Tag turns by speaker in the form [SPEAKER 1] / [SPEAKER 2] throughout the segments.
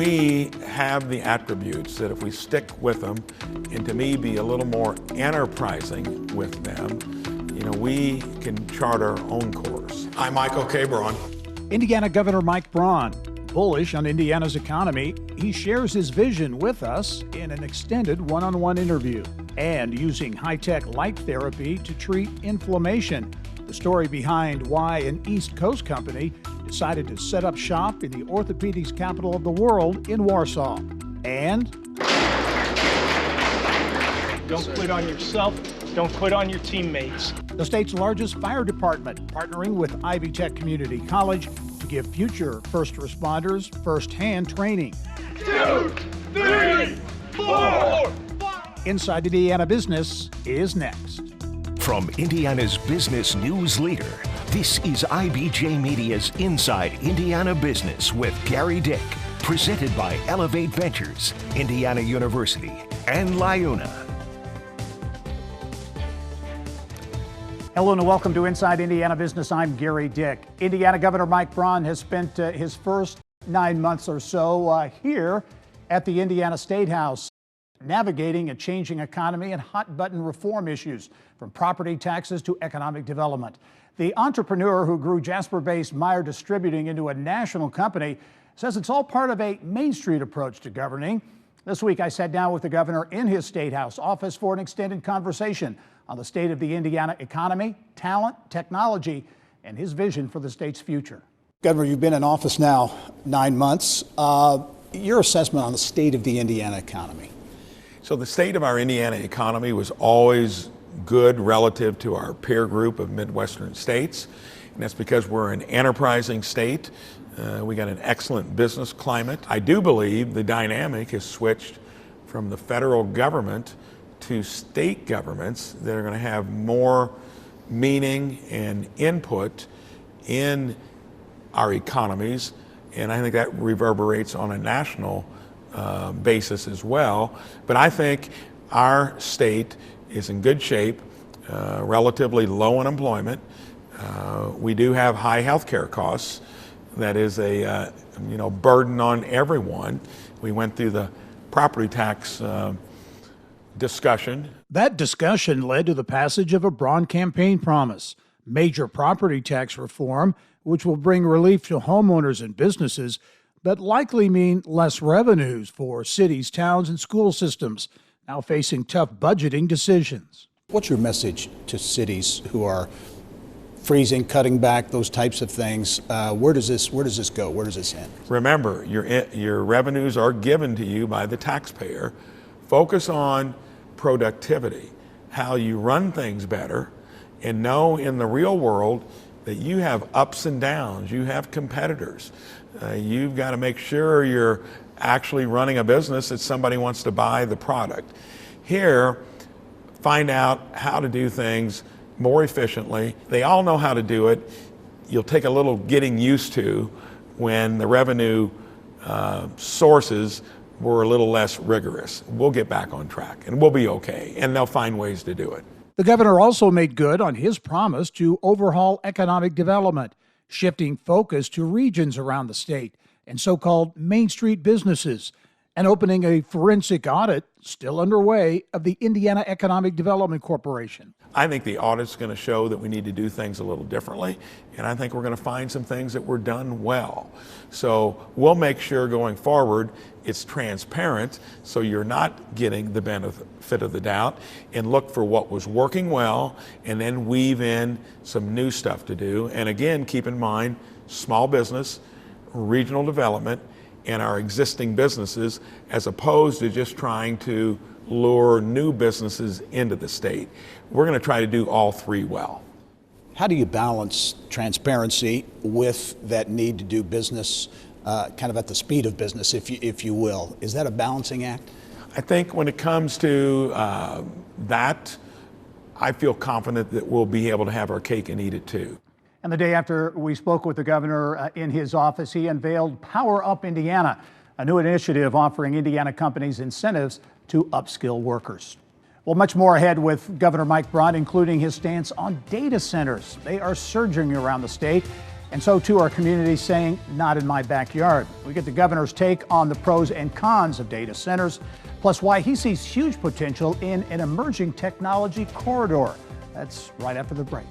[SPEAKER 1] we have the attributes that if we stick with them, and to me be a little more enterprising with them, we can chart our own course.
[SPEAKER 2] I'm Michael K. Braun.
[SPEAKER 3] Indiana Governor Mike Braun, bullish on Indiana's economy, he shares his vision with us in an extended one-on-one interview. And using high-tech light therapy to treat inflammation. The story behind why an East Coast company decided to set up shop in the orthopedics capital of the world in Warsaw. And
[SPEAKER 4] don't quit on yourself, don't quit on your teammates.
[SPEAKER 3] The state's largest fire department partnering with IvyTech Community College to give future first responders first-hand training.
[SPEAKER 5] 2, 3, 4.
[SPEAKER 3] Inside Indiana Business is next.
[SPEAKER 6] From Indiana's business news leader, this is IBJ Media's Inside Indiana Business with Gerry Dick, presented by Innovate Ventures, Indiana University, and LiUNA.
[SPEAKER 3] Hello and welcome to Inside Indiana Business. I'm Gerry Dick. Indiana Governor Mike Braun has spent his first 9 months or so here at the Indiana State House, navigating a changing economy and hot-button reform issues, from property taxes to economic development. The entrepreneur who grew Jasper-based Meyer Distributing into a national company says it's all part of a Main Street approach to governing. This week, I sat down with the governor in his State House office for an extended conversation on the state of the Indiana economy, talent, technology, and his vision for the state's future.
[SPEAKER 7] Governor, you've been in office now 9 months. Your assessment on the state of the Indiana economy?
[SPEAKER 1] So the state of our Indiana economy was always good relative to our peer group of Midwestern states, and that's because we're an enterprising state. We got an excellent business climate. I do believe the dynamic has switched from the federal government to state governments that are going to have more meaning and input in our economies, and I think that reverberates on a national basis as well. But I think our state is in good shape, relatively low unemployment. We do have high health care costs. That is a burden on everyone. We went through the property tax discussion.
[SPEAKER 3] That discussion led to the passage of a Braun campaign promise, major property tax reform, which will bring relief to homeowners and businesses, but likely mean less revenues for cities, towns, and school systems, now facing tough budgeting decisions.
[SPEAKER 7] What's your message to cities who are freezing, cutting back, those types of things? Where does this go? Where does this end?
[SPEAKER 1] Remember, your revenues are given to you by the taxpayer. Focus on productivity, how you run things better, and know in the real world that you have ups and downs, you have competitors. You've got to make sure you're actually running a business that somebody wants to buy the product. Here, find out how to do things more efficiently. They all know how to do it. You'll take a little getting used to when the revenue sources were a little less rigorous. We'll get back on track and we'll be okay, and they'll find ways to do it.
[SPEAKER 3] The governor also made good on his promise to overhaul economic development, shifting focus to regions around the state and so-called Main Street businesses, and opening a forensic audit still underway of the Indiana Economic Development Corporation.
[SPEAKER 1] I think the audit's going to show that we need to do things a little differently, and I think we're going to find some things that were done well. So we'll make sure going forward it's transparent, so you're not getting the benefit of the doubt, and look for what was working well and then weave in some new stuff to do. And again, keep in mind small business, regional development, and our existing businesses, as opposed to just trying to lure new businesses into the state. We're going to try to do all three well.
[SPEAKER 7] How do you balance transparency with that need to do business kind of at the speed of business, if you will? Is that a balancing act?
[SPEAKER 1] I think when it comes to that, I feel confident that we'll be able to have our cake and eat it too.
[SPEAKER 3] And the day after we spoke with the governor in his office, he unveiled Power Up Indiana, a new initiative offering Indiana companies incentives to upskill workers. Well, much more ahead with Governor Mike Braun, including his stance on data centers. They are surging around the state, And so too are communities saying, not in my backyard. We get the governor's take on the pros and cons of data centers, plus why he sees huge potential in an emerging technology corridor. That's right after the break.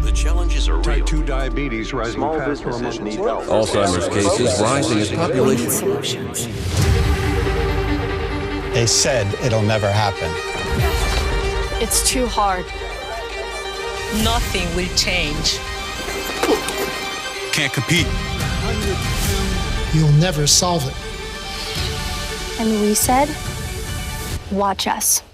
[SPEAKER 2] The challenges are real.
[SPEAKER 8] Type 2 diabetes rising
[SPEAKER 2] Small
[SPEAKER 8] faster
[SPEAKER 2] businesses
[SPEAKER 8] among
[SPEAKER 2] need help.
[SPEAKER 9] Alzheimer's cases rising as population.
[SPEAKER 2] Solutions.
[SPEAKER 10] They said it'll never happen.
[SPEAKER 11] It's too hard. Nothing will change.
[SPEAKER 8] Can't compete.
[SPEAKER 10] You'll never solve it.
[SPEAKER 11] And we said, watch us.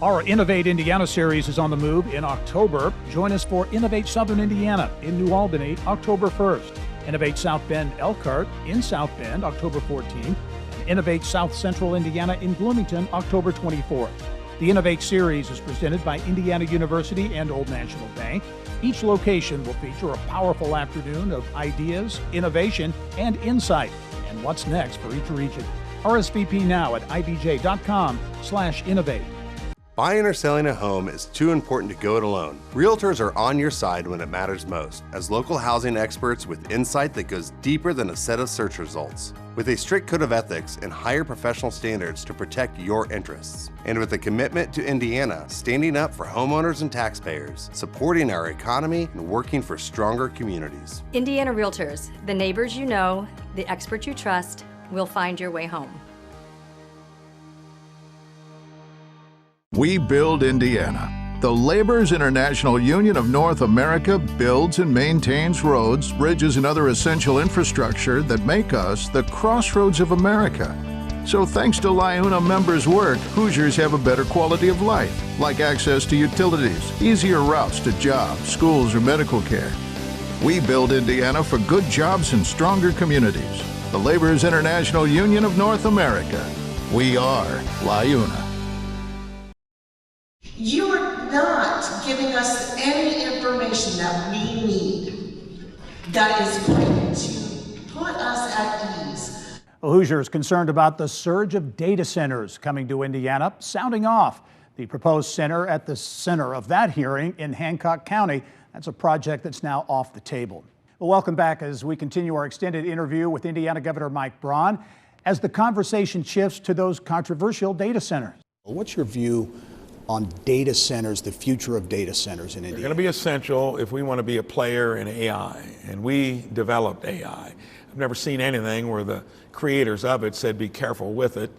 [SPEAKER 3] Our Innovate Indiana series is on the move in October. Join us for Innovate Southern Indiana in New Albany, October 1st. Innovate South Bend Elkhart in South Bend, October 14th. And Innovate South Central Indiana in Bloomington, October 24th. The Innovate series is presented by Indiana University and Old National Bank. Each location will feature a powerful afternoon of ideas, innovation, and insight. And what's next for each region. RSVP now at ivj.com/innovate.
[SPEAKER 12] Buying or selling a home is too important to go it alone. Realtors are on your side when it matters most, as local housing experts with insight that goes deeper than a set of search results. With a strict code of ethics and higher professional standards to protect your interests. And with a commitment to Indiana, standing up for homeowners and taxpayers, supporting our economy, and working for stronger communities.
[SPEAKER 13] Indiana Realtors, the neighbors you know, the experts you trust, will find your way home.
[SPEAKER 14] We build Indiana. The Laborers International Union of North America builds and maintains roads, bridges, and other essential infrastructure that make us the crossroads of America. So thanks to LIUNA members' work, Hoosiers have a better quality of life, like access to utilities, easier routes to jobs, schools, or medical care. We build Indiana for good jobs and stronger communities. The Laborers International Union of North America. We are LIUNA.
[SPEAKER 15] You're not giving us any information that we need that is going to put us at ease.
[SPEAKER 3] Hoosiers concerned about the surge of data centers coming to Indiana, sounding off the proposed center at the center of that hearing in Hancock County. That's a project that's now off the table. Well, welcome back as we continue our extended interview with Indiana Governor Mike Braun as the conversation shifts to those controversial data centers.
[SPEAKER 7] What's your view on data centers, the future of data centers in Indiana?
[SPEAKER 1] They're going to be essential if we want to be a player in AI, and we developed AI. I've never seen anything where the creators of it said be careful with it,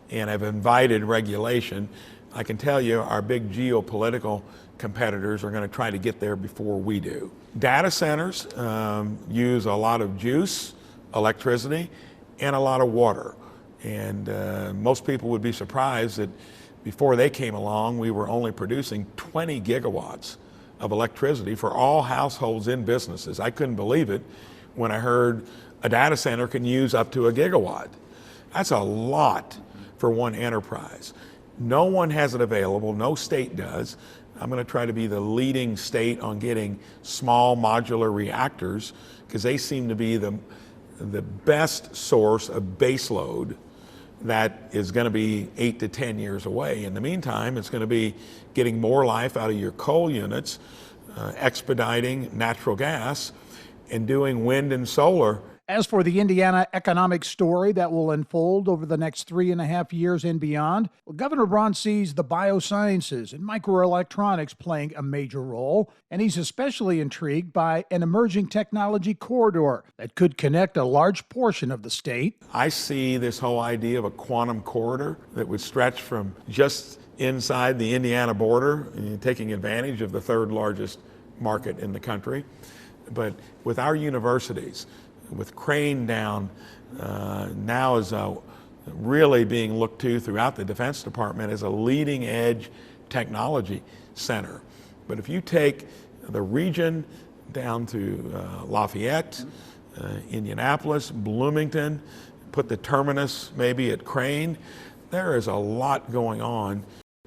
[SPEAKER 1] and have invited regulation. I can tell you our big geopolitical competitors are going to try to get there before we do. Data centers use a lot of juice, electricity, and a lot of water. And most people would be surprised that before they came along, we were only producing 20 gigawatts of electricity for all households and businesses. I couldn't believe it when I heard a data center can use up to a gigawatt. That's a lot for one enterprise. No one has it available, no state does. I'm going to try to be the leading state on getting small modular reactors because they seem to be the best source of baseload that is going to be 8 to 10 years away. In the meantime, it's going to be getting more life out of your coal units, expediting natural gas, and doing wind and solar.
[SPEAKER 3] As for the Indiana economic story that will unfold over the next 3.5 years and beyond, well, Governor Braun sees the biosciences and microelectronics playing a major role, and he's especially intrigued by an emerging technology corridor that could connect a large portion of the state.
[SPEAKER 1] I see this whole idea of a quantum corridor that would stretch from just inside the Indiana border, taking advantage of the third largest market in the country. But with our universities, with Crane down, now is really being looked to throughout the Defense Department as a leading edge technology center. But if you take the region down to Lafayette, Indianapolis, Bloomington, put the terminus maybe at Crane, there is a lot going on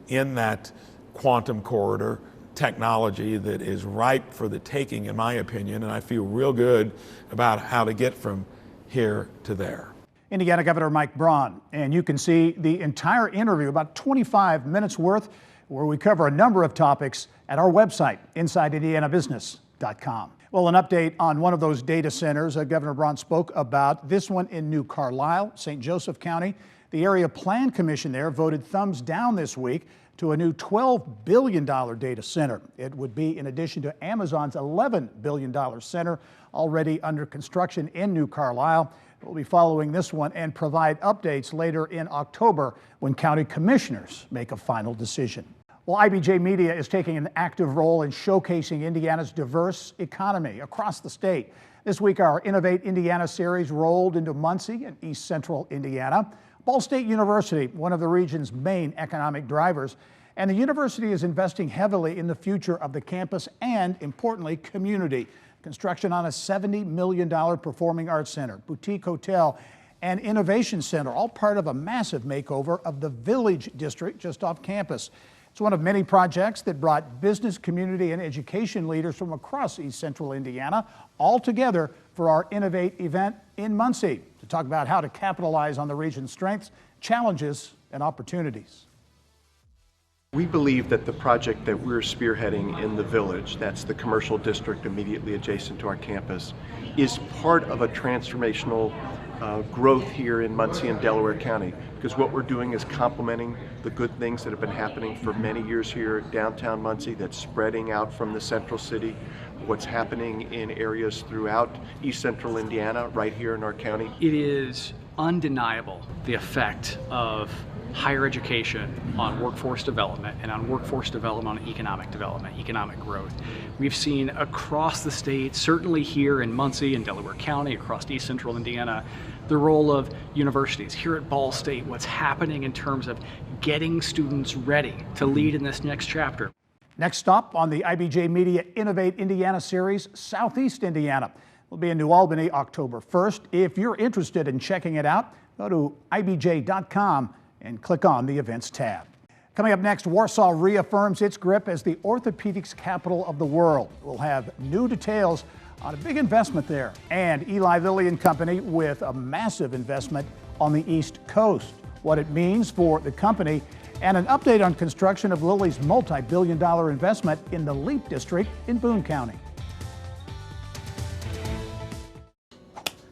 [SPEAKER 1] in that quantum corridor technology that is ripe for the taking, in my opinion, and I feel real good about how to get from here to there.
[SPEAKER 3] Indiana Governor Mike Braun, and you can see the entire interview, about 25 minutes worth, where we cover a number of topics at our website, InsideIndianaBusiness.com. Well, an update on one of those data centers Governor Braun spoke about, this one in New Carlisle, St. Joseph County. The Area Plan Commission there voted thumbs down this week to a new $12 billion data center. It would be in addition to Amazon's $11 billion center already under construction in New Carlisle. We'll be following this one and provide updates later in October when county commissioners make a final decision. Well, IBJ Media is taking an active role in showcasing Indiana's diverse economy across the state. This week, our Innovate Indiana series rolled into Muncie and East Central Indiana. Ball State University, one of the region's main economic drivers, and the university is investing heavily in the future of the campus and, importantly, community. Construction on a $70 million performing arts center, boutique hotel, and innovation center, all part of a massive makeover of the Village District just off campus. It's one of many projects that brought business, community, and education leaders from across East Central Indiana all together for our Innovate event in Muncie to talk about how to capitalize on the region's strengths, challenges, and opportunities.
[SPEAKER 8] We believe that the project that we're spearheading in the Village, that's the commercial district immediately adjacent to our campus, is part of a transformational growth here in Muncie and Delaware County, because what we're doing is complementing the good things that have been happening for many years here at downtown Muncie that's spreading out from the central city, what's happening in areas throughout East Central Indiana, right here in our county.
[SPEAKER 16] It is undeniable the effect of higher education on workforce development and on workforce development on economic growth. We've seen across the state, certainly here in Muncie and Delaware County, across East Central Indiana, the role of universities. Here at Ball State, what's happening in terms of getting students ready to lead in this next chapter.
[SPEAKER 3] Next stop on the IBJ Media Innovate Indiana series, Southeast Indiana. We'll be in New Albany October 1st. If you're interested in checking it out, go to IBJ.com and click on the Events tab. Coming up next, Warsaw reaffirms its grip as the orthopedics capital of the world. We'll have new details on a big investment there, and Eli Lilly and Company with a massive investment on the East Coast, what it means for the company, and an update on construction of Lilly's multi-billion-dollar investment in the LEAP district in Boone County.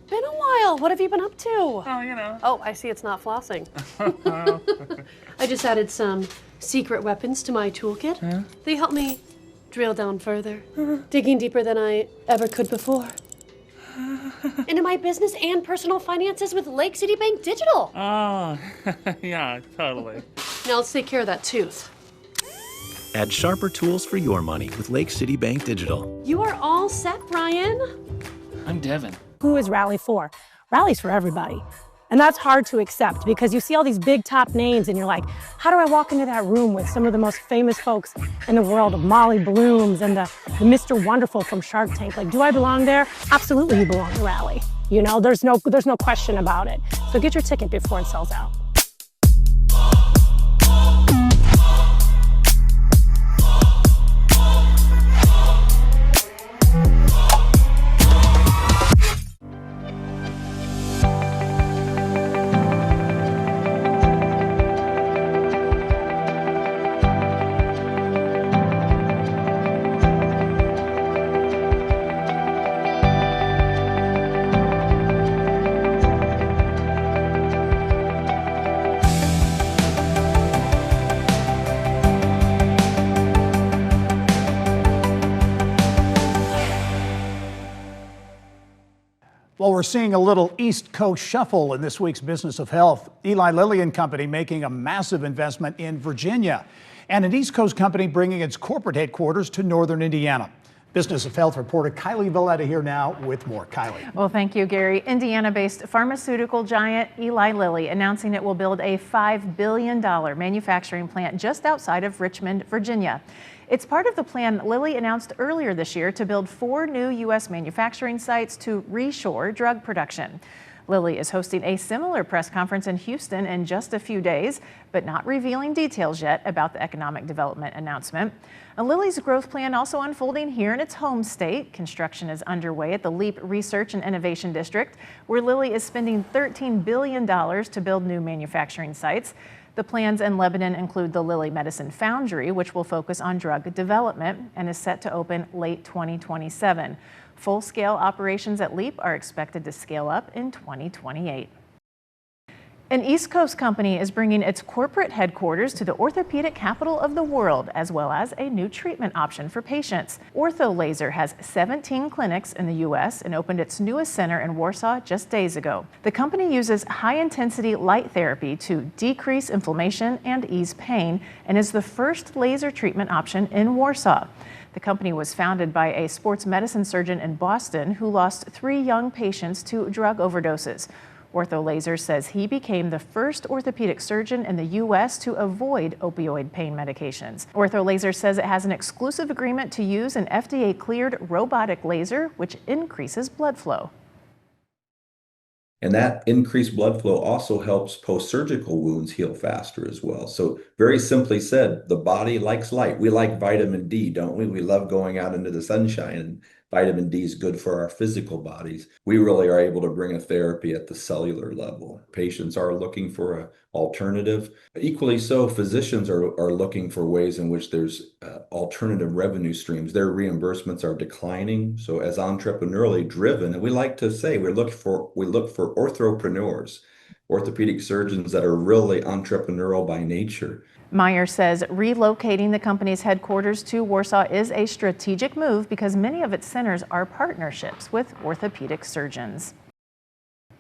[SPEAKER 17] Been a while. What have you been up to?
[SPEAKER 18] Oh, you know.
[SPEAKER 17] Oh, I see it's not flossing. I just added some secret weapons to my toolkit.
[SPEAKER 18] Huh?
[SPEAKER 17] They help me drill down further, digging deeper than I ever could before. Into my business and personal finances with Lake City Bank Digital.
[SPEAKER 18] Oh, yeah, totally.
[SPEAKER 17] Now let's take care of that tooth.
[SPEAKER 19] Add sharper tools for your money with Lake City Bank Digital.
[SPEAKER 17] You are all set, Brian.
[SPEAKER 18] I'm Devin.
[SPEAKER 20] Who is Rally for? Rally's for everybody. And that's hard to accept because you see all these big top names and you're like, how do I walk into that room with some of the most famous folks in the world, of Molly Blooms and the Mr. Wonderful from Shark Tank? Like, do I belong there? Absolutely you belong to Rally. You know, there's no question about it. So get your ticket before it sells out.
[SPEAKER 3] Well, we're seeing a little East Coast shuffle in this week's Business of Health. Eli Lilly and Company making a massive investment in Virginia, and an East Coast company bringing its corporate headquarters to northern Indiana. Business of Health reporter Kylie Valletta here now with more. Kylie.
[SPEAKER 21] Well, thank you, Gary. Indiana-based pharmaceutical giant Eli Lilly announcing it will build a $5 billion manufacturing plant just outside of Richmond, Virginia. It's part of the plan Lilly announced earlier this year to build 4 new U.S. manufacturing sites to reshore drug production. Lilly is hosting a similar press conference in Houston in just a few days, but not revealing details yet about the economic development announcement. Lilly's growth plan also unfolding here in its home state. Construction is underway at the LEAP Research and Innovation District, where Lilly is spending $13 billion to build new manufacturing sites. The plans in Lebanon include the Lilly Medicine Foundry, which will focus on drug development and is set to open late 2027. Full-scale operations at LEAP are expected to scale up in 2028. An East Coast company is bringing its corporate headquarters to the orthopedic capital of the world, as well as a new treatment option for patients. Ortholaser has 17 clinics in the U.S. and opened its newest center in Warsaw just days ago. The company uses high-intensity light therapy to decrease inflammation and ease pain and is the first laser treatment option in Warsaw. The company was founded by a sports medicine surgeon in Boston who lost 3 young patients to drug overdoses. Ortholaser says he became the first orthopedic surgeon in the U.S. to avoid opioid pain medications. Ortholaser says it has an exclusive agreement to use an FDA-cleared robotic laser, which increases blood flow.
[SPEAKER 4] And that increased blood flow also helps post-surgical wounds heal faster as well. So very simply said, the body likes light. We like vitamin D, don't we? We love going out into the sunshine, and vitamin D is good for our physical bodies. We really are able to bring a therapy at the cellular level. Patients are looking for an alternative. Equally so, physicians are looking for ways in which there's alternative revenue streams. Their reimbursements are declining. So as entrepreneurially driven, and we like to say we look for orthopreneurs, orthopedic surgeons that are really entrepreneurial by nature.
[SPEAKER 21] Meyer says relocating the company's headquarters to Warsaw is a strategic move because many of its centers are partnerships with orthopedic surgeons.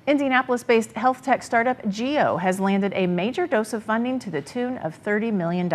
[SPEAKER 21] Indianapolis-based health tech startup Geo has landed a major dose of funding to the tune of $30 million.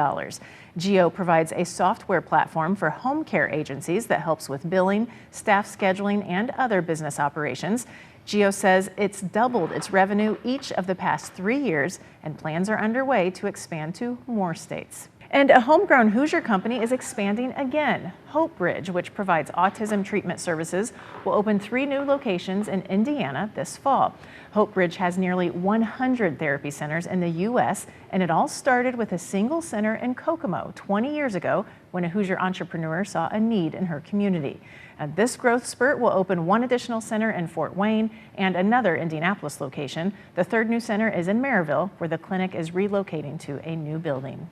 [SPEAKER 21] Geo provides a software platform for home care agencies that helps with billing, staff scheduling, and other business operations. Geo says it's doubled its revenue each of the past 3 years, and plans are underway to expand to more states. And a homegrown Hoosier company is expanding again. Hopebridge, which provides autism treatment services, will open 3 new locations in Indiana this fall. Hopebridge has nearly 100 therapy centers in the U.S., and it all started with a single center in Kokomo 20 years ago when a Hoosier entrepreneur saw a need in her community. And this growth spurt will open 1 additional center in Fort Wayne and another Indianapolis location. The 3rd new center is in Maryville, where the clinic is relocating to a new building.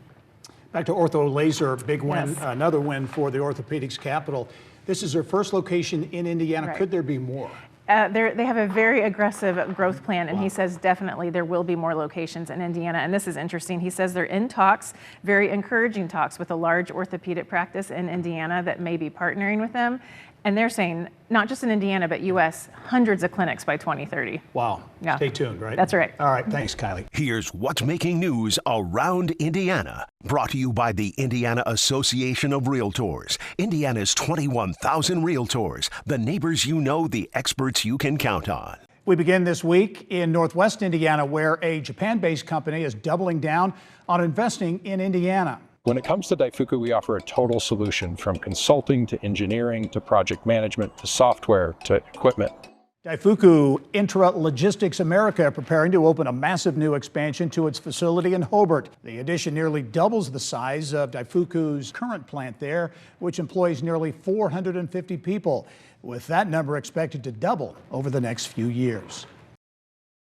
[SPEAKER 3] Back to Ortholaser, big win,
[SPEAKER 21] Yes.
[SPEAKER 3] Another win for the orthopedics capital. This is their first location in Indiana.
[SPEAKER 21] Right.
[SPEAKER 3] Could there be more?
[SPEAKER 21] They have a very aggressive growth plan, and he says definitely there will be more locations in Indiana. And this is interesting. He says they're in talks, very encouraging talks, with a large orthopedic practice in Indiana that may be partnering with them. And they're saying, not just in Indiana, but U.S., hundreds of clinics by 2030.
[SPEAKER 3] Wow.
[SPEAKER 21] Yeah.
[SPEAKER 3] Stay tuned, right?
[SPEAKER 21] That's right.
[SPEAKER 3] All right. Thanks, Kylie.
[SPEAKER 6] Here's what's making news around Indiana. Brought to you by the Indiana Association of Realtors. Indiana's 21,000 realtors. The neighbors you know, the experts you can count on.
[SPEAKER 3] We begin this week in Northwest Indiana, where a Japan-based company is doubling down on investing in Indiana.
[SPEAKER 22] When it comes to Daifuku, we offer a total solution from consulting to engineering to project management to software to equipment.
[SPEAKER 3] Daifuku Intralogistics America are preparing to open a massive new expansion to its facility in Hobart. The addition nearly doubles the size of Daifuku's current plant there, which employs nearly 450 people, with that number expected to double over the next few years.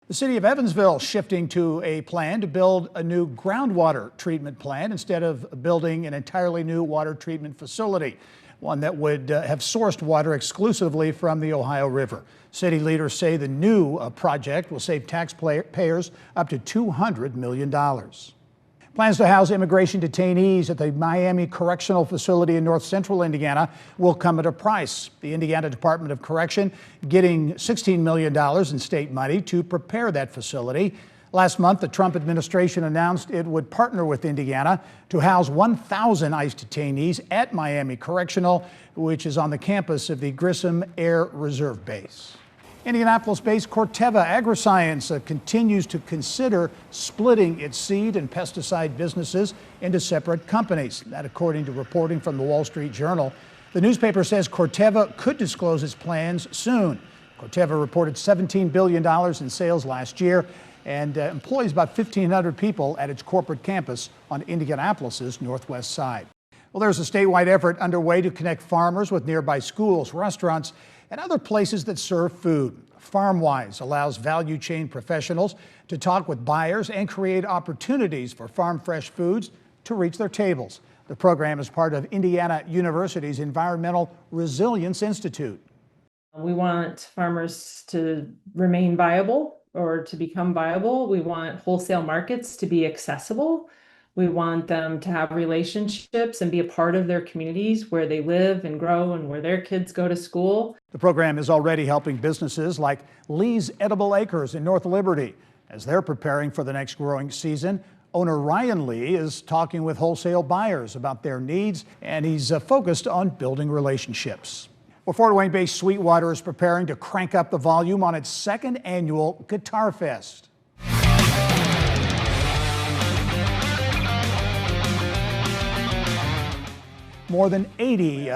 [SPEAKER 3] The city of Evansville shifting to a plan to build a new groundwater treatment plant instead of building an entirely new water treatment facility, one that would have sourced water exclusively from the Ohio River. City leaders say the new project will save taxpayers up to $200 million. Plans to house immigration detainees at the Miami Correctional Facility in north central Indiana will come at a price. The Indiana Department of Correction getting $16 million in state money to prepare that facility. Last month, the Trump administration announced it would partner with Indiana to house 1,000 ICE detainees at Miami Correctional, which is on the campus of the Grissom Air Reserve Base. Indianapolis-based Corteva Agriscience continues to consider splitting its seed and pesticide businesses into separate companies. That according to reporting from the Wall Street Journal. The newspaper says Corteva could disclose its plans soon. Corteva reported $17 billion in sales last year and employs about 1,500 people at its corporate campus on Indianapolis's northwest side. Well, there's a statewide effort underway to connect farmers with nearby schools, restaurants, and other places that serve food. FarmWise allows value chain professionals to talk with buyers and create opportunities for farm fresh foods to reach their tables. The program is part of Indiana University's Environmental Resilience Institute.
[SPEAKER 5] We want farmers to remain viable or to become viable. We want wholesale markets to be accessible. We want them to have relationships and be a part of their communities where they live and grow and where their kids go to school.
[SPEAKER 3] The program is already helping businesses like Lee's Edible Acres in North Liberty. As they're preparing for the next growing season, owner Ryan Lee is talking with wholesale buyers about their needs, and he's focused on building relationships. Well, Fort Wayne-based Sweetwater is preparing to crank up the volume on its second annual Guitar Fest. More than 80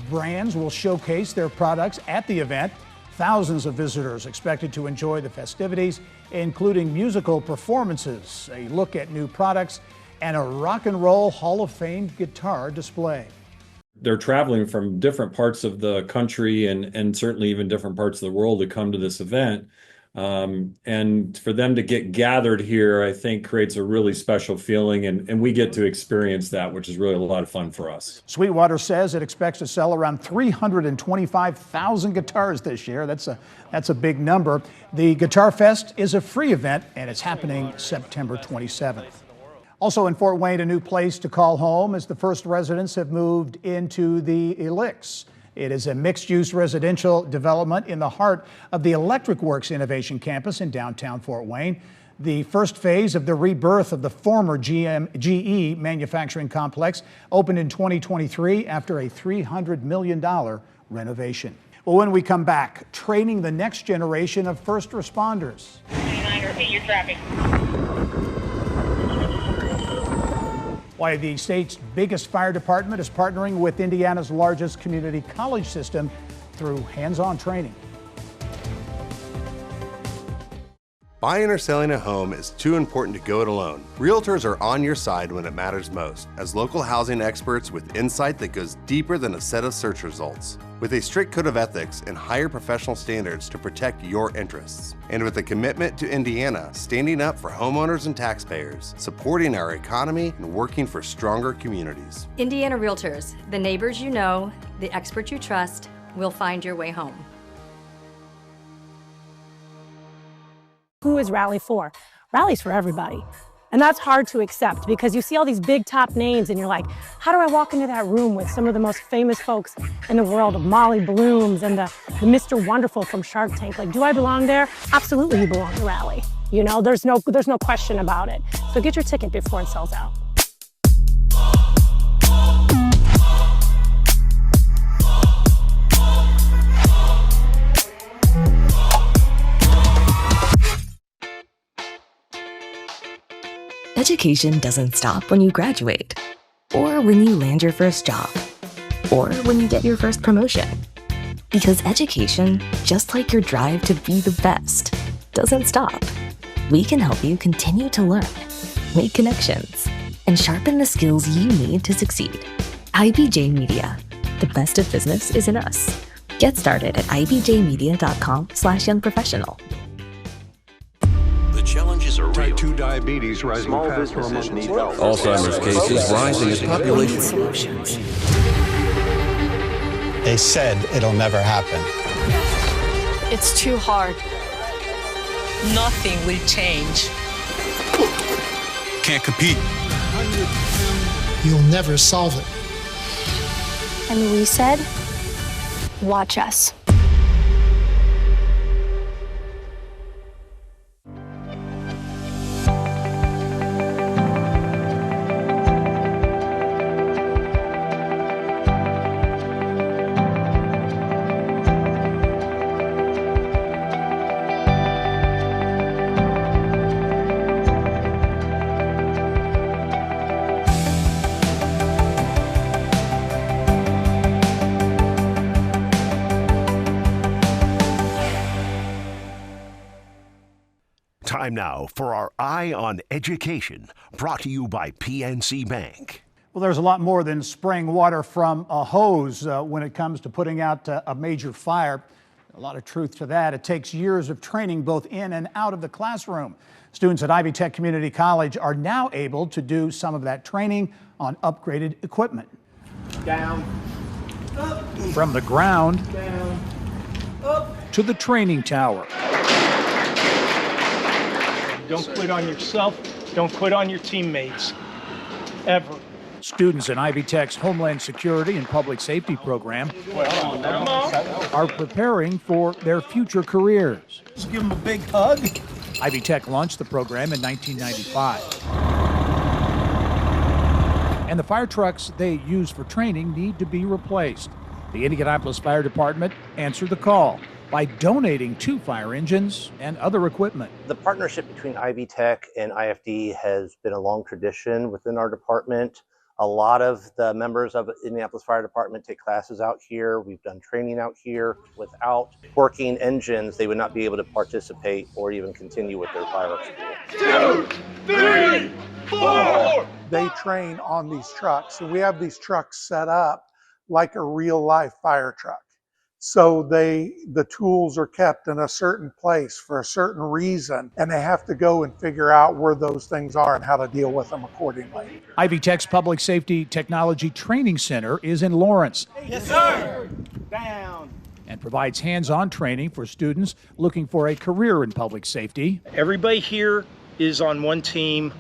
[SPEAKER 3] brands will showcase their products at the event. Thousands of visitors expected to enjoy the festivities, including musical performances, a look at new products, and a Rock and Roll Hall of Fame guitar display.
[SPEAKER 9] They're traveling from different parts of the country and certainly even different parts of the world to come to this event. And for them to get gathered here, I think creates a really special feeling, and we get to experience that, which is really a lot of fun for us.
[SPEAKER 3] Sweetwater says it expects to sell around 325,000 guitars this year. That's a big number. The Guitar Fest is a free event, and it's happening September 27th. Also in Fort Wayne, a new place to call home as the first residents have moved into the Elix. It is a mixed-use residential development in the heart of the Electric Works Innovation Campus in downtown Fort Wayne. The first phase of the rebirth of the former GE manufacturing complex opened in 2023 after a $300 million renovation. Well, when we come back, training the next generation of first responders.
[SPEAKER 23] Repeat your traffic.
[SPEAKER 3] Why the state's biggest fire department is partnering with Indiana's largest community college system through hands-on training.
[SPEAKER 12] Buying or selling a home is too important to go it alone. Realtors are on your side when it matters most, as local housing experts with insight that goes deeper than a set of search results. With a strict code of ethics and higher professional standards to protect your interests. And with a commitment to Indiana, standing up for homeowners and taxpayers, supporting our economy, and working for stronger communities.
[SPEAKER 13] Indiana Realtors, the neighbors you know, the experts you trust, will find your way home.
[SPEAKER 20] Who is Rally for? Rally's for everybody. And that's hard to accept because you see all these big top names and you're like, how do I walk into that room with some of the most famous folks in the world of Molly Blooms and the Mr. Wonderful from Shark Tank? Like, do I belong there? Absolutely you belong to Rally. You know, there's no question about it. So get your ticket before it sells out.
[SPEAKER 24] Education doesn't stop when you graduate, or when you land your first job, or when you get your first promotion. Because education, just like your drive to be the best, doesn't stop. We can help you continue to learn, make connections, and sharpen the skills you need to succeed. IBJ Media, the best of business is in us. Get started at ibjmedia.com/youngprofessional.
[SPEAKER 2] Challenges are real.
[SPEAKER 25] Type 2 diabetes rising faster.
[SPEAKER 2] Alzheimer's cases rising as population.
[SPEAKER 24] Solutions.
[SPEAKER 10] They said it'll never happen.
[SPEAKER 11] It's too hard. Nothing will change.
[SPEAKER 25] Can't compete.
[SPEAKER 10] You'll never solve it.
[SPEAKER 11] And we said, watch us.
[SPEAKER 6] Time now for our Eye on Education, brought to you by PNC Bank.
[SPEAKER 3] Well, there's a lot more than spraying water from a hose when it comes to putting out a major fire. A lot of truth to that. It takes years of training both in and out of the classroom. Students at IvyTech Community College are now able to do some of that training on upgraded equipment.
[SPEAKER 1] Down, up.
[SPEAKER 3] From the ground
[SPEAKER 1] Down, up.
[SPEAKER 3] to the training tower.
[SPEAKER 1] Don't quit on yourself. Don't quit on your teammates. Ever.
[SPEAKER 3] Students in IvyTech's Homeland Security and Public Safety program are preparing for their future careers.
[SPEAKER 1] Let's give them a big hug.
[SPEAKER 3] IvyTech launched the program in 1995. And the fire trucks they use for training need to be replaced. The Indianapolis Fire Department answered the call by donating 2 fire engines and other equipment.
[SPEAKER 7] The partnership between IvyTech and IFD has been a long tradition within our department. A lot of the members of the Indianapolis Fire Department take classes out here. We've done training out here. Without working engines, they would not be able to participate or even continue with their fireworks school.
[SPEAKER 1] 2, 3, 4.
[SPEAKER 14] They train on these trucks. So we have these trucks set up like a real life fire truck. So the tools are kept in a certain place for a certain reason, and they have to go and figure out where those things are and how to deal with them accordingly.
[SPEAKER 3] IvyTech's Public Safety Technology Training Center is in Lawrence.
[SPEAKER 1] Yes, sir. Down.
[SPEAKER 3] And provides hands-on training for students looking for a career in public safety.
[SPEAKER 1] Everybody here is on one team,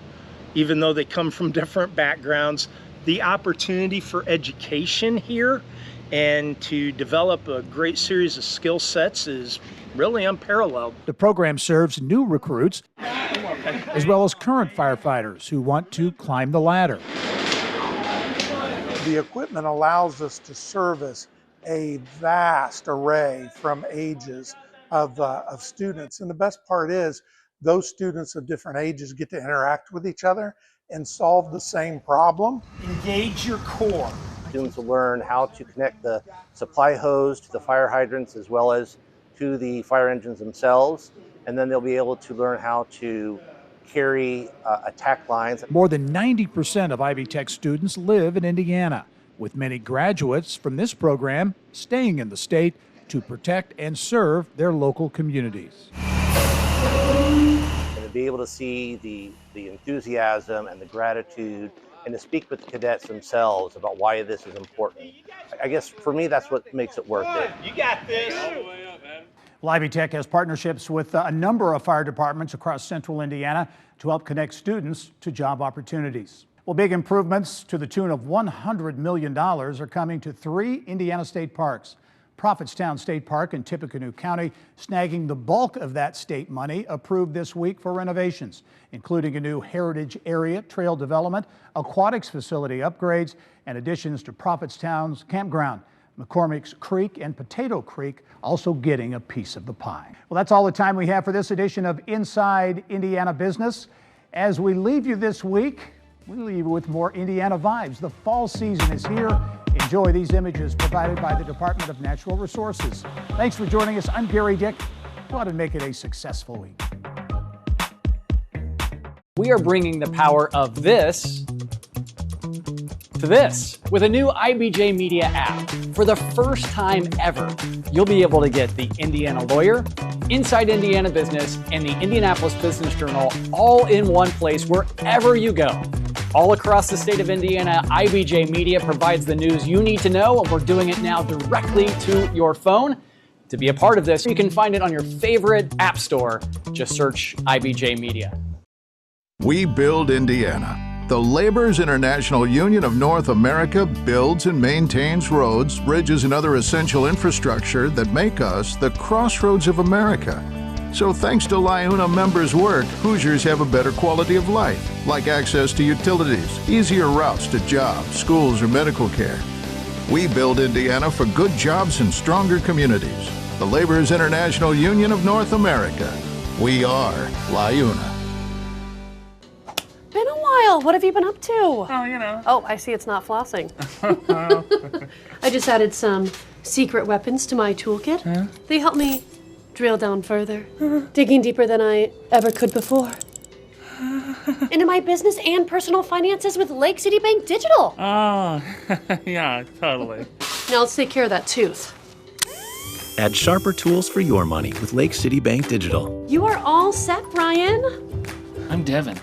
[SPEAKER 1] even though they come from different backgrounds. The opportunity for education here and to develop a great series of skill sets is really unparalleled.
[SPEAKER 3] The program serves new recruits as well as current firefighters who want to climb the ladder.
[SPEAKER 14] The equipment allows us to service a vast array from ages of students. And the best part is those students of different ages get to interact with each other and solve the same problem.
[SPEAKER 1] Engage your core.
[SPEAKER 7] Students will learn how to connect the supply hose to the fire hydrants as well as to the fire engines themselves. And then they'll be able to learn how to carry attack lines.
[SPEAKER 3] More than 90% of IvyTech students live in Indiana, with many graduates from this program staying in the state to protect and serve their local communities.
[SPEAKER 7] And to be able to see the enthusiasm and the gratitude and to speak with the cadets themselves about why this is important. I guess for me, that's what makes it worth it.
[SPEAKER 1] You got this.
[SPEAKER 3] Well, IvyTech has partnerships with a number of fire departments across central Indiana to help connect students to job opportunities. Well, big improvements to the tune of $100 million are coming to 3 Indiana state parks. Prophetstown State Park in Tippecanoe County snagging the bulk of that state money approved this week for renovations, including a new heritage area, trail development, aquatics facility upgrades, and additions to Prophetstown's campground. McCormick's Creek and Potato Creek also getting a piece of the pie. Well, that's all the time we have for this edition of Inside Indiana Business. As we leave you this week, we leave you with more Indiana vibes. The fall season is here. Enjoy these images provided by the Department of Natural Resources. Thanks for joining us. I'm Gerry Dick. Go out and make it a successful week.
[SPEAKER 15] We are bringing the power of this to this with a new IBJ Media app. For the first time ever, you'll be able to get the Indiana Lawyer, Inside Indiana Business, and the Indianapolis Business Journal all in one place wherever you go. All across the state of Indiana, IBJ Media provides the news you need to know, and we're doing it now directly to your phone. To be a part of this, you can find it on your favorite app store. Just search IBJ Media.
[SPEAKER 23] We build Indiana. The Laborers International Union of North America builds and maintains roads, bridges, and other essential infrastructure that make us the crossroads of America. So thanks to LIUNA members' work, Hoosiers have a better quality of life, like access to utilities, easier routes to jobs, schools, or medical care. We build Indiana for good jobs and stronger communities. The Laborers International Union of North America. We are LIUNA.
[SPEAKER 17] Been a while. What have you been up to?
[SPEAKER 18] Oh, you know.
[SPEAKER 17] Oh, I see it's not flossing. I just added some secret weapons to my toolkit.
[SPEAKER 18] Huh?
[SPEAKER 17] They help me drill down further, digging deeper than I ever could before. Into my business and personal finances with Lake City Bank Digital.
[SPEAKER 18] Oh, yeah, totally.
[SPEAKER 17] Now let's take care of that tooth.
[SPEAKER 4] Add sharper tools for your money with Lake City Bank Digital.
[SPEAKER 17] You are all set, Brian.
[SPEAKER 18] I'm Devin.